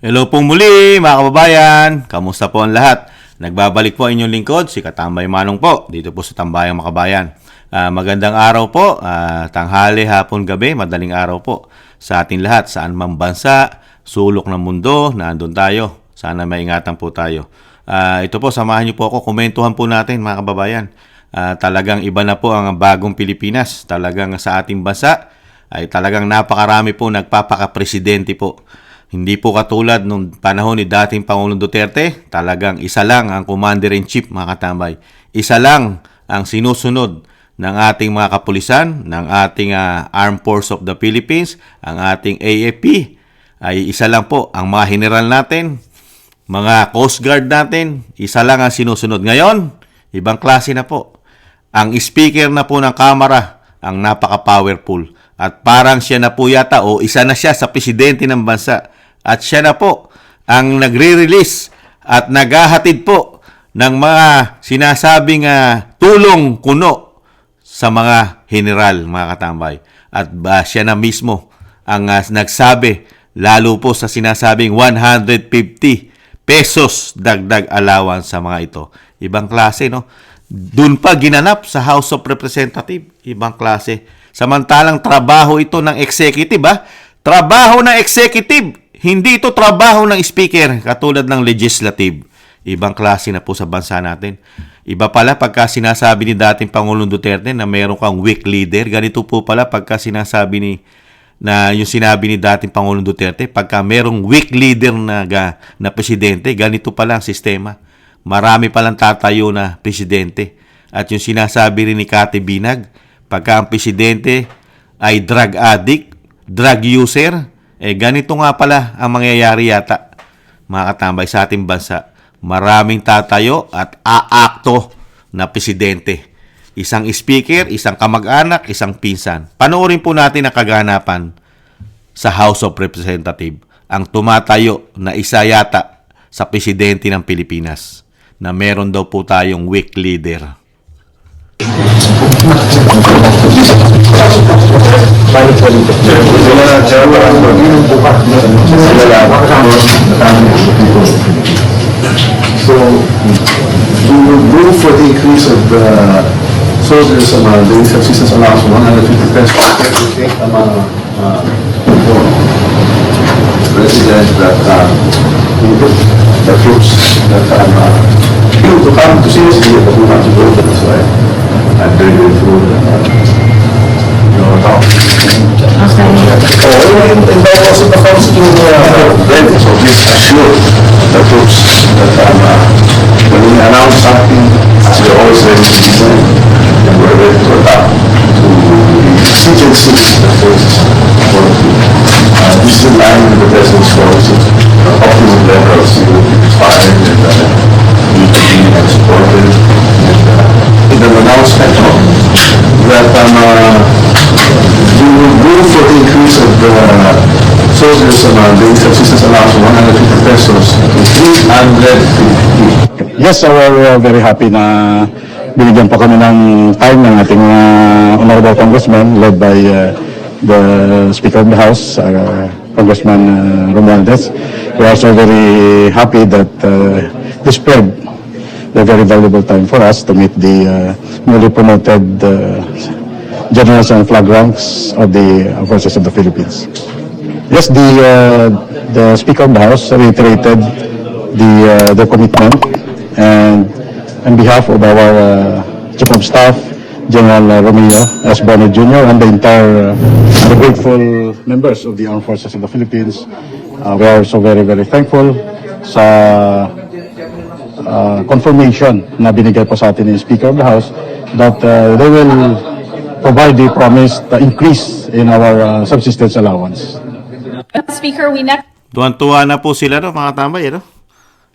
Hello pong muli mga kababayan, kamusta po ang lahat? Nagbabalik po inyong lingkod, si Katambay Manong po, dito po sa Tambayang Makabayan. Magandang araw po, tanghali, hapon, gabi, madaling araw po sa ating lahat, saan mang bansa, sulok ng mundo, naandun tayo. Sana maingatan po tayo. Ito po, samahan niyo po ako, komentuhan po natin mga kababayan. Talagang iba na po ang bagong Pilipinas. Talagang sa ating bansa ay talagang napakarami po nagpapaka-presidente po. Hindi po katulad nung panahon ni dating Pangulong Duterte, talagang isa lang ang Commander-in-Chief mga katambay. Isa lang ang sinusunod ng ating mga kapulisan, ng ating Armed Force of the Philippines, ang ating AFP, ay isa lang po ang mga general natin, mga Coast Guard natin, isa lang ang sinusunod. Ngayon, ibang klase na po. Ang speaker na po ng Kamara, ang napaka-powerful. At parang siya na po yata o isa na siya sa presidente ng bansa. At siya na po ang nagre-release at naghahatid po ng mga sinasabing tulong kuno sa mga general, mga katambay. At siya na mismo ang nagsabi, lalo po sa sinasabing 150 pesos dagdag allowance sa mga ito. Ibang klase, no? Doon pa ginanap sa House of Representatives. Ibang klase. Samantalang trabaho ito ng executive, Trabaho ng executive. Hindi ito trabaho ng speaker katulad ng legislative. Ibang klase na po sa bansa natin. Iba pala pagka sinasabi ni dating Pangulong Duterte na meron kang weak leader. Ganito po pala pagka sinasabi yung sinabi ni dating Pangulong Duterte, pagka merong weak leader na presidente, ganito pala ang sistema. Marami palang tatayo na presidente. At yung sinasabi rin ni Kati Binag, pagka ang presidente ay drug addict, drug user, ganito nga pala ang mangyayari yata, mga katambay, sa ating bansa. Maraming tatayo at aakto na presidente. Isang speaker, isang kamag-anak, isang pinsan. Panoorin po natin ang kaganapan sa House of Representatives. Ang tumatayo na isa yata sa presidente ng Pilipinas na meron daw po tayong weak leader. So, we will move for the increase of the soldiers daily subsistence allowance from 150 pesos to 38 President that the troops that to come to seriously at the moment to go to this way. I'm very grateful talk. And that also comes to them. So please assure the troops that when we announce something, as we always ready to listen, and we're ready to adapt to the exigencies that faces authority. This is in line with the President's policy. Optimum level of civil inspired and need to be supported. And the announcement that we will move for the increase of the soldiers daily subsistence allowance from 150 pesos to 350. Yes, we're very happy na binigyan pa kami ng time ng ating honorable congressman led by the Speaker of the House, Congressman Romualdez. We are also very happy that he spared the very valuable time for us to meet the newly promoted generals and flag ranks of the forces of the Philippines. Yes, the Speaker of the House reiterated the commitment, and on behalf of our Chief of Staff, General Romeo S. Bonnet Jr. and the entire the grateful members of the Armed Forces of the Philippines, we are so very, very thankful sa confirmation na binigay po sa atin ni Speaker of the House that they will provide the promised increase in our subsistence allowance. Speaker, Tuwan-tuwa na po sila, mga tambay,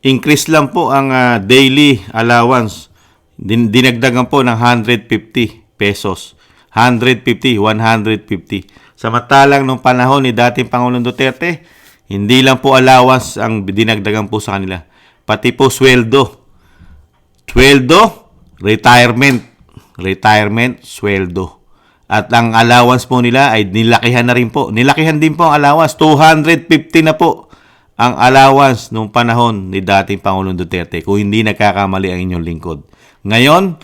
Increase lang po ang daily allowance. Dinagdagan po ng 150 pesos. 150, 150. Samantalang nung panahon ni dating Pangulong Duterte, hindi lang po allowance ang dinagdagan po sa kanila. Pati po sweldo. Sweldo, retirement, sweldo. At ang allowance po nila ay nilakihan na rin po. Nilakihan din po ang allowance. 250 na po ang allowance nung panahon ni dating Pangulong Duterte kung hindi nagkakamali ang inyong lingkod. Ngayon,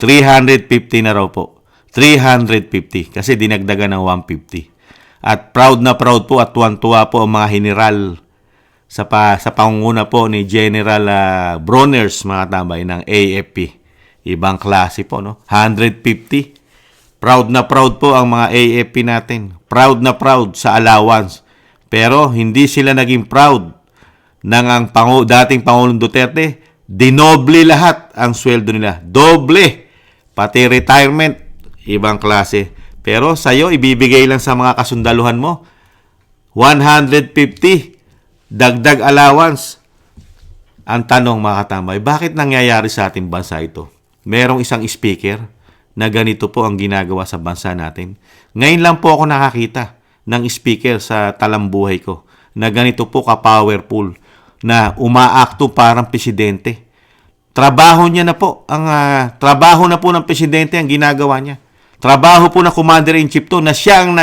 350 na raw po. 350 kasi dinagdagan ng 150. At proud na proud po at tuwan-tuwa po ang mga general sa pangunguna po ni General Broners, mga tambay, ng AFP. Ibang klase po, no? 150. Proud na proud po ang mga AFP natin. Proud na proud sa allowance. Pero hindi sila naging proud ng dating Pangulong Duterte. Dinoble lahat ang sweldo nila. Doble. Pati retirement, ibang klase. Pero sa'yo, ibibigay lang sa mga kasundaluhan mo. 150 dagdag allowance. Ang tanong, mga katambay, bakit nangyayari sa ating bansa ito? Merong isang speaker na ganito po ang ginagawa sa bansa natin. Ngayon lang po ako nakakita ng speaker sa talambuhay ko na ganito po ka-powerful na umaakto parang presidente. Trabaho niya na po. Trabaho na po ng presidente ang ginagawa niya. Trabaho po na commander-in-chief to na siya ang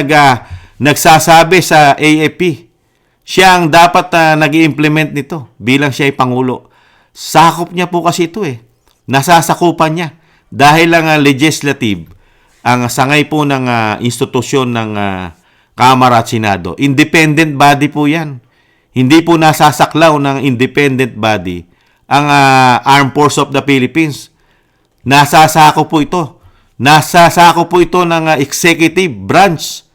nagsasabi sa AFP. Siya ang dapat nag-i-implement nito bilang siya ay Pangulo. Sakop niya po kasi ito eh. Nasasakupan niya. Dahil lang legislative, ang sangay po ng institusyon ng Kamara at Senado. Independent body po yan. Hindi po nasasaklaw ng independent body ang Armed Force of the Philippines. Nasasako po ito. Nasasako po ito ng executive branch.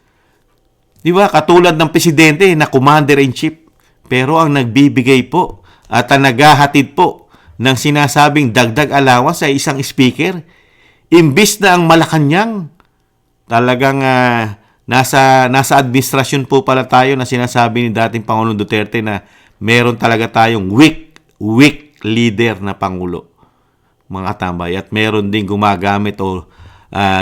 Di ba? Katulad ng presidente na commander-in-chief. Pero ang nagbibigay po at ang naghahatid po ng sinasabing dagdag allowance ay isang speaker. Imbis na ang Malacanang talagang nasa administrasyon po pala tayo na sinasabi ni dating Pangulong Duterte na meron talaga tayong weak leader na Pangulo, mga tambay. At meron din gumagamit o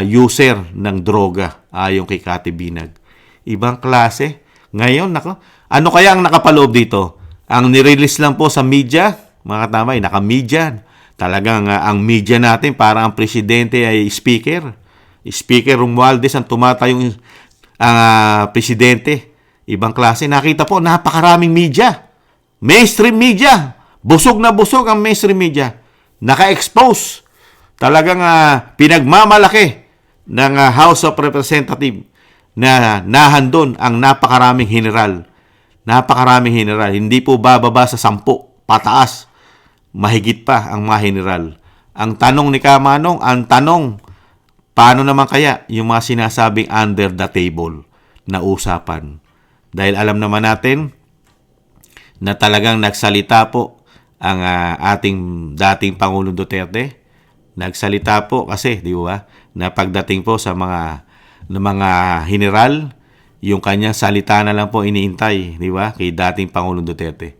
user ng droga ayon kay Kati Binag. Ibang klase. Ngayon, ano kaya ang nakapaloob dito? Ang nirelease lang po sa media, mga tambay, naka-media. Talagang ang media natin, parang ang presidente ay speaker. Speaker Romualdez ang tumatayong presidente. Ibang klase. Nakita po, napakaraming media. Mainstream media. Busog na busog ang mainstream media. Naka-expose. Talagang pinagmamalaki ng House of Representatives na nahandon ang napakaraming general. Napakaraming general. Hindi po bababa sa 10. Pataas. Mahigit pa ang mga general. Ang tanong ni Kamanong, paano naman kaya yung mga sinasabing under the table na usapan? Dahil alam naman natin na talagang nagsalita po ang ating dating Pangulong Duterte. Nagsalita po kasi, di ba, na pagdating po sa mga general, yung kanyang salita na lang po iniintay, di ba, kay dating Pangulong Duterte.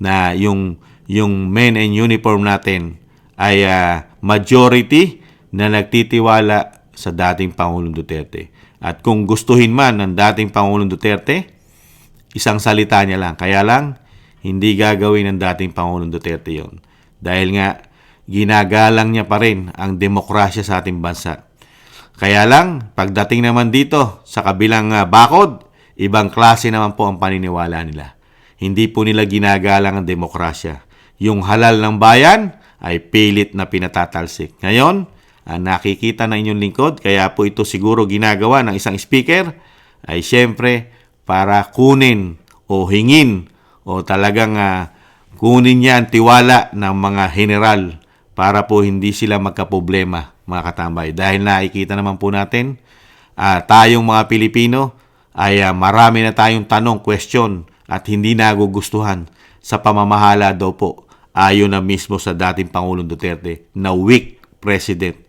Na yung men in uniform natin ay majority na nagtitiwala sa dating Pangulong Duterte. At kung gustuhin man ng dating Pangulong Duterte, isang salita niya lang. Kaya lang, hindi gagawin ng dating Pangulong Duterte yon. Dahil nga, ginagalang niya pa rin ang demokrasya sa ating bansa. Kaya lang, pagdating naman dito sa kabilang bakod, ibang klase naman po ang paniniwala nila. Hindi po nila ginagalang ang demokrasya. Yung halal ng bayan ay pilit na pinatatalsik. Ngayon, ang nakikita na inyong lingkod, kaya po ito siguro ginagawa ng isang speaker, ay siyempre para kunin o hingin o talagang kunin niya ang tiwala ng mga general para po hindi sila magkaproblema, mga katambay. Dahil nakikita naman po natin, tayong mga Pilipino ay marami na tayong tanong, question at hindi nagugustuhan sa pamamahala daw po ayon na mismo sa dating Pangulong Duterte na weak president.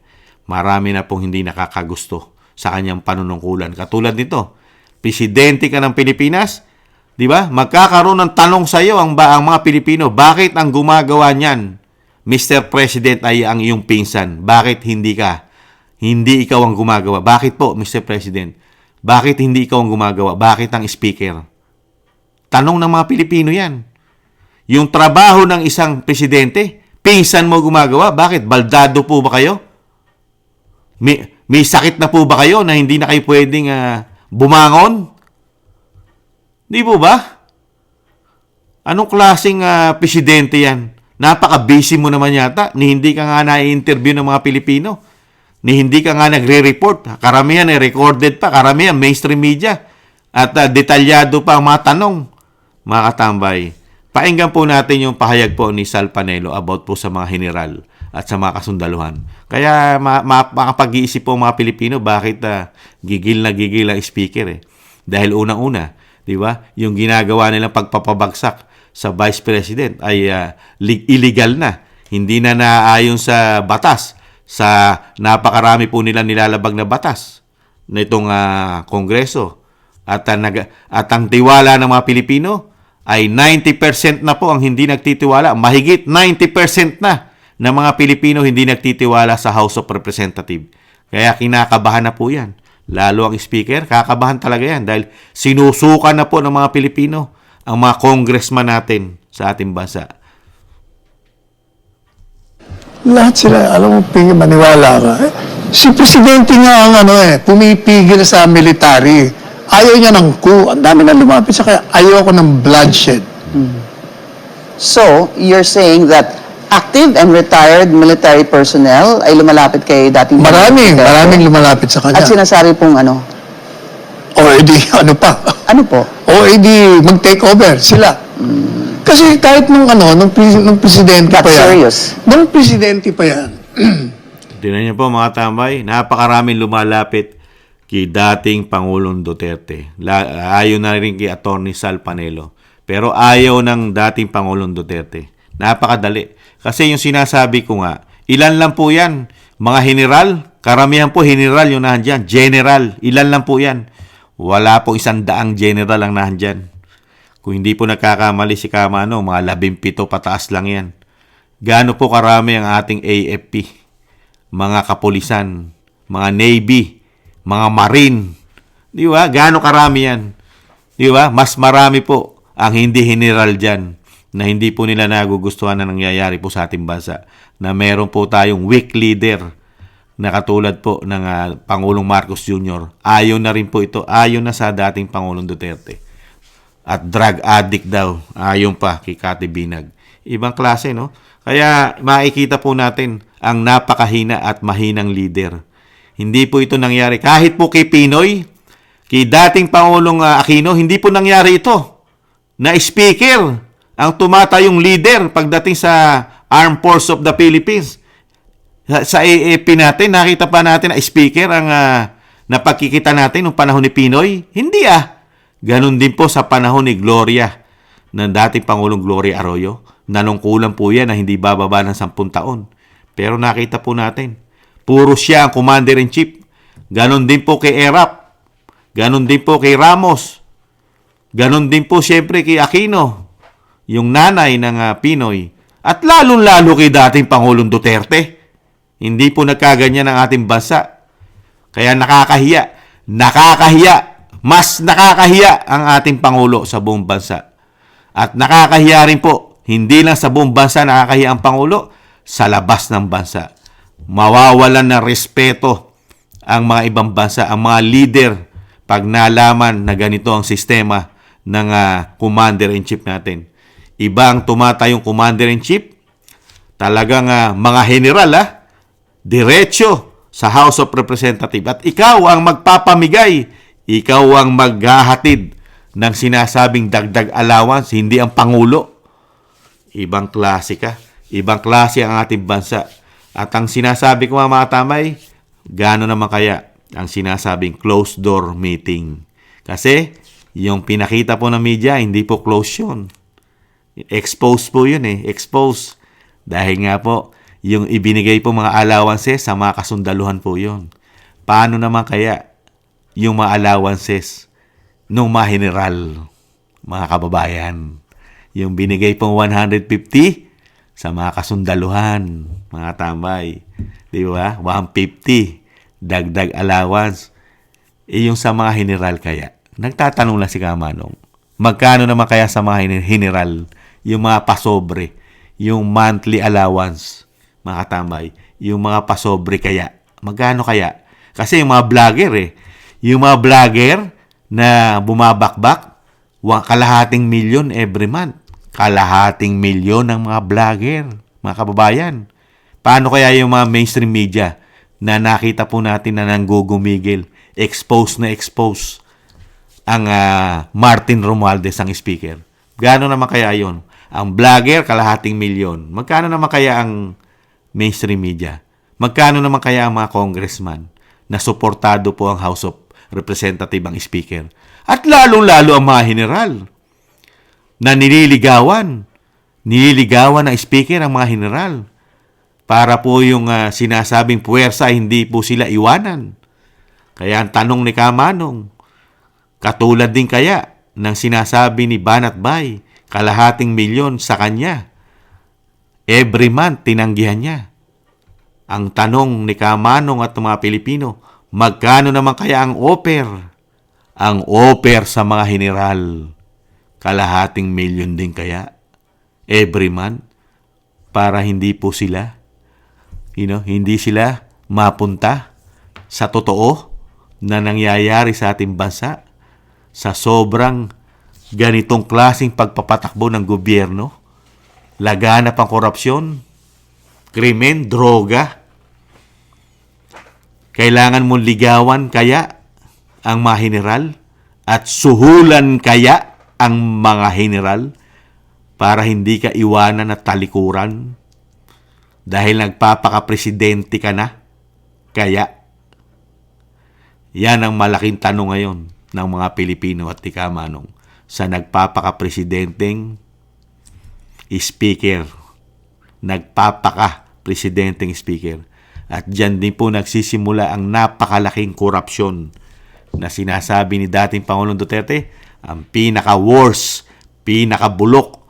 Marami na pong hindi nakakagusto sa kanyang panunungkulan. Katulad nito, presidente ka ng Pilipinas, di ba? Magkakaroon ng tanong sa iyo ang mga Pilipino, bakit ang gumagawa niyan, Mr. President, ay ang iyong pinsan? Bakit hindi ka? Hindi ikaw ang gumagawa. Bakit po, Mr. President? Bakit hindi ikaw ang gumagawa? Bakit ang speaker? Tanong ng mga Pilipino yan. Yung trabaho ng isang presidente, pinsan mo gumagawa. Bakit? Baldado po ba kayo? May sakit na po ba kayo na hindi na kayo pwedeng bumangon? Di po ba? Anong klaseng presidente yan? Napaka-busy mo naman yata ni hindi ka nga na-interview ng mga Pilipino. Ni hindi ka nga nagre-report. Karamihan recorded pa. Karamihan mainstream media. At detalyado pa ang mga tanong. Mga katambay, painggan po natin yung pahayag po ni Sal Panelo about po sa mga general at sa mga kasundaluhan. Kaya makapag-iisip po mga Pilipino bakit gigil na gigil ang speaker. Dahil unang-una, di ba, yung ginagawa nilang pagpapabagsak sa Vice President ay illegal na. Hindi na naayon sa batas, sa napakarami po nila nilalabag na batas na itong Kongreso. At ang tiwala ng mga Pilipino ay 90% na po ang hindi nagtitiwala. Mahigit 90% na ng mga Pilipino hindi nagtitiwala sa House of Representatives. Kaya kinakabahan na po yan. Lalo ang speaker, kakabahan talaga yan dahil sinusukan na po ng mga Pilipino ang mga congressman natin sa ating bansa. Lahat sila, alam mo, maniwala ka. Si Presidente nga ang pumipigil sa military. Ayaw niya ng coup. Ang dami na lumapit sa kaya. Ayaw ko ng bloodshed. So, you're saying that active and retired military personnel ay lumalapit kay dating Maraming lumalapit sa kanya. At sinasabi pong O edi, ano pa? ano po? O edi, mag-take over sila. Kasi kahit nung presidente That's pa yan. serious. Nung presidente pa yan. Tingnan niyo po mga tambay, napakaraming lumalapit kay dating Pangulong Duterte. Ayaw na rin kay Atty. Sal Panelo. Pero ayaw ng dating Pangulong Duterte. Napakadali. Kasi yung sinasabi ko nga, ilan lang po yan? Mga general, karamihan po general yung nandyan. General, ilan lang po yan? Wala po 100 general ang nandyan. Kung hindi po nagkakamali si Kamano, mga 17 pataas lang yan. Gaano po karami ang ating AFP? Mga kapulisan, mga Navy, mga Marine. Di ba? Gaano karami yan? Di ba? Mas marami po ang hindi general dyan na hindi po nila nagugustuhan na nangyayari po sa ating bansa. Na meron po tayong weak leader na katulad po ng Pangulong Marcos Jr. Ayaw na rin po ito. Ayaw na sa dating Pangulong Duterte. At drug addict daw. Ayaw pa kay Cathy Binag. Ibang klase, no? Kaya makikita po natin ang napakahina at mahinang leader. Hindi po ito nangyari. Kahit po kay Pinoy, kay dating Pangulong Aquino, hindi po nangyari ito. Na speaker ang tumatayong leader pagdating sa Armed Forces of the Philippines. Sa AAP natin, nakita pa natin na speaker ang napagkikita natin noong panahon ni Pinoy. Hindi Ganon din po sa panahon ni Gloria, ng dating Pangulong Gloria Arroyo. Nanungkulan po yan na hindi bababa ng 10 taon. Pero nakita po natin, puro siya ang Commander-in-Chief. Ganon din po kay Erap. Ganon din po kay Ramos. Ganon din po siyempre kay Aquino, yung nanay ng Pinoy. At lalong-lalo kay dating Pangulong Duterte. Hindi po nagkaganyan ang ating bansa. Kaya nakakahiya. Mas nakakahiya ang ating Pangulo sa buong bansa. At nakakahiya rin po, hindi lang sa buong bansa nakakahiya ang Pangulo, sa labas ng bansa. Mawawalan ng respeto ang mga ibang bansa, ang mga leader, pag nalaman na ganito ang sistema ng Commander-in-Chief natin. Iba ang tumatayong Commander-in-Chief, talagang mga general, diretso sa House of Representatives. At ikaw ang magpapamigay, ikaw ang maghahatid ng sinasabing dagdag allowance, hindi ang Pangulo. Ibang klase ka. Ibang klase ang ating bansa. At ang sinasabi ko mga tamay, gaano naman kaya ang sinasabing closed door meeting? Kasi yung pinakita po ng media, hindi po close yun. Expose po yun expose. Dahil nga po, yung ibinigay po mga allowances sa mga kasundaluhan po yun. Paano naman kaya yung mga allowances ng mga general, mga kababayan? Yung binigay pong 150 sa mga kasundaluhan, mga tambay. Di ba? 150 dagdag allowance. Yung sa mga general kaya. Nagtatanong lang si Kamanong, magkano naman kaya sa mga general yung mga pasobre, yung monthly allowance, mga tambay, yung mga pasobre kaya? Magkano kaya? Kasi yung mga vlogger yung mga vlogger na bumabakbak, kalahating milyon every month. Kalahating milyon ng mga vlogger, mga kababayan. Paano kaya yung mga mainstream media na nakita po natin na nanggugumigil, expose na expose ang Martin Romualdez ang speaker? Gaano naman kaya yon? Ang vlogger, kalahating milyon. Magkano naman kaya ang mainstream media? Magkano naman kaya ang mga congressman na suportado po ang House of Representative ang speaker? At lalo-lalo ang mga general na nililigawan ng speaker ang mga general para po yung sinasabing puwersa hindi po sila iwanan. Kaya ang tanong ni Kamanong, katulad din kaya ng sinasabi ni Banat Bay, kalahating milyon sa kanya. Every month, tinanggihan niya. Ang tanong ni Kamanong at mga Pilipino, magkano naman kaya ang offer? Ang offer sa mga general, kalahating milyon din kaya every month para hindi po sila, hindi sila mapunta sa totoo na nangyayari sa ating bansa sa sobrang ganitong klaseng pagpapatakbo ng gobyerno, laganap ang korupsyon, krimen, droga. Kailangan mong ligawan kaya ang mga general at suhulan kaya ang mga general para hindi ka iwanan at talikuran dahil nagpapaka-presidente ka na? Kaya, yan ang malaking tanong ngayon ng mga Pilipino at tika Manong sa nagpapaka-presidenteng speaker. Nagpapaka-presidenteng speaker. At dyan din po nagsisimula ang napakalaking korupsyon na sinasabi ni dating Pangulong Duterte, ang pinaka-worst, pinaka-bulok,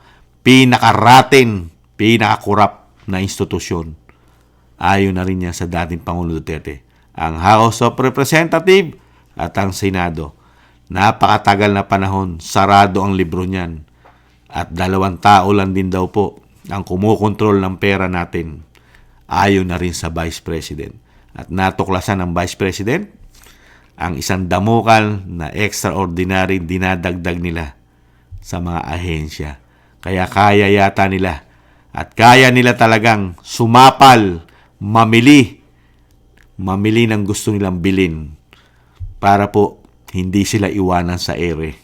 pinaka-raten, pinaka-corrupt na institusyon. Ayon na rin yan sa dating Pangulong Duterte. Ang House of Representative at ang Senado. Napakatagal na panahon, sarado ang libro niyan. At 2 tao lang din daw po ang kumukontrol ng pera natin. Ayon na rin sa Vice President. At natuklasan ng Vice President ang isang damukal na extraordinary dinadagdag nila sa mga ahensya. Kaya kaya yata nila at kaya nila talagang sumapal, mamili ng gusto nilang bilin para po hindi sila iwanan sa ere.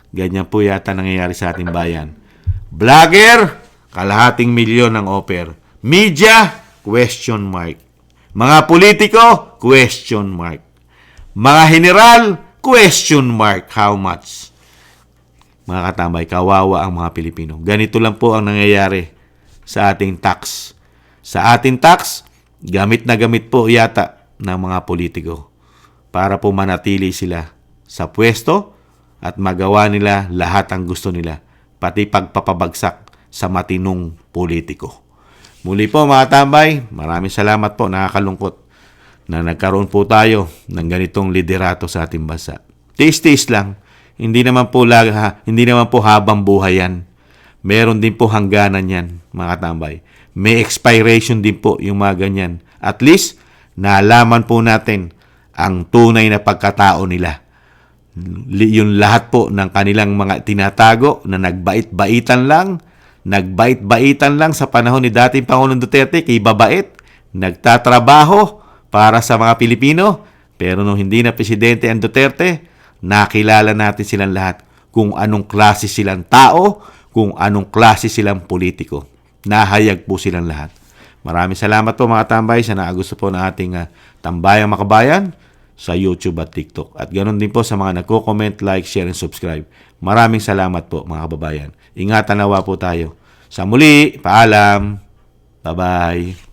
Ganyan po yata nangyayari sa ating bayan. Vlogger, kalahating milyon ang offer. Media, question mark. Mga politiko, question mark. Mga general, question mark. How much? Mga katambay, kawawa ang mga Pilipino. Ganito lang po ang nangyayari sa ating tax. Sa ating tax, gamit na gamit po yata ng mga politiko para po manatili sila sa pwesto at magawa nila lahat ang gusto nila, pati pagpapabagsak sa matinong politiko. Muli po mga tambay, maraming salamat po, nakakalungkot na nagkaroon po tayo ng ganitong liderato sa ating bansa. Tiis-tiis lang, hindi naman po habang buhay yan. Meron din po hangganan yan, mga tambay. May expiration din po yung mga ganyan. At least, naalaman po natin ang tunay na pagkatao nila. Yung lahat po ng kanilang mga tinatago na nagbait-baitan lang sa panahon ni dating Pangulong Duterte, kay babait, nagtatrabaho para sa mga Pilipino. Pero nung hindi na presidente ang Duterte, nakilala natin silang lahat kung anong klase silang tao, kung anong klase silang politiko. Nahayag po silang lahat. Maraming salamat po mga tambay sa nakagusto po ng ating Tambayang Makabayan sa YouTube at TikTok. At ganoon din po sa mga nagko-comment, like, share, and subscribe. Maraming salamat po mga kababayan. Ingatan nawa po tayo. Sa muli, paalam. Bye-bye.